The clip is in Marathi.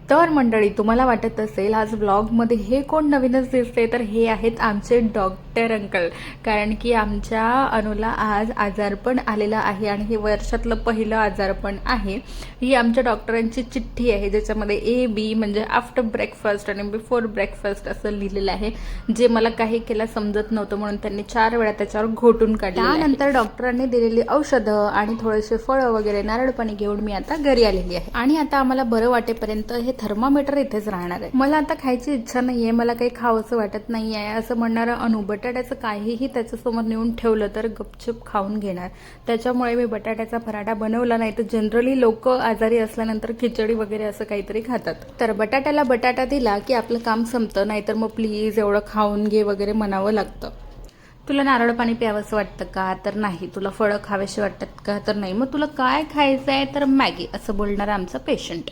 तर मंडळी, तुम्हाला वाटत असेल आज व्लॉगमध्ये हे कोण नवीनच दिसते, तर हे आहेत आमचे डॉक्टर अंकल. कारण की आमच्या अनुला आज आजारपण आलेलं आहे आणि हे वर्षातलं पहिलं आजारपण आहे. ही आमच्या डॉक्टरांची चिठ्ठी आहे, ज्याच्यामध्ये AB म्हणजे आफ्टर ब्रेकफास्ट आणि बिफोर ब्रेकफास्ट असं लिहिलेलं आहे. जे मला काही केलं समजत नव्हतं म्हणून त्यांनी 4 वेळा त्याच्यावर घोटून काढलं. त्यानंतर डॉक्टरांनी दिलेली औषधं आणि थोडेसे फळं वगैरे नारळ पाणी घेऊन मी आता घरी आलेली आहे. आणि आता आम्हाला बरं वाटेपर्यंत हे थर्मामीटर इथेच राहणार आहे. मला आता खायची इच्छा नाहीये, मला काही खावंसं वाटत नाही आहे असं म्हणणारा अनु बटाट्याचं काहीही त्याच्यासमोर नेऊन ठेवलं तर गपचूप खाऊन घेणार. त्याच्यामुळे मी बटाट्याचा पराठा बनवला नाही. तर जनरली लोक आजारी असल्यानंतर खिचडी वगैरे असं काहीतरी खातात. तर बटाट्याला बटाटा दिला की आपलं काम संपतं, नाहीतर मग प्लीज एवढं खाऊन घे वगैरे म्हणावं लागतं. तुला नारळ पाणी प्यावंसं वाटतं का? तर नाही. तुला फळं खावेशी वाटतात का? तर नाही. मग तुला काय खायचं आहे? तर मॅगी, असं बोलणारा आमचा पेशंट.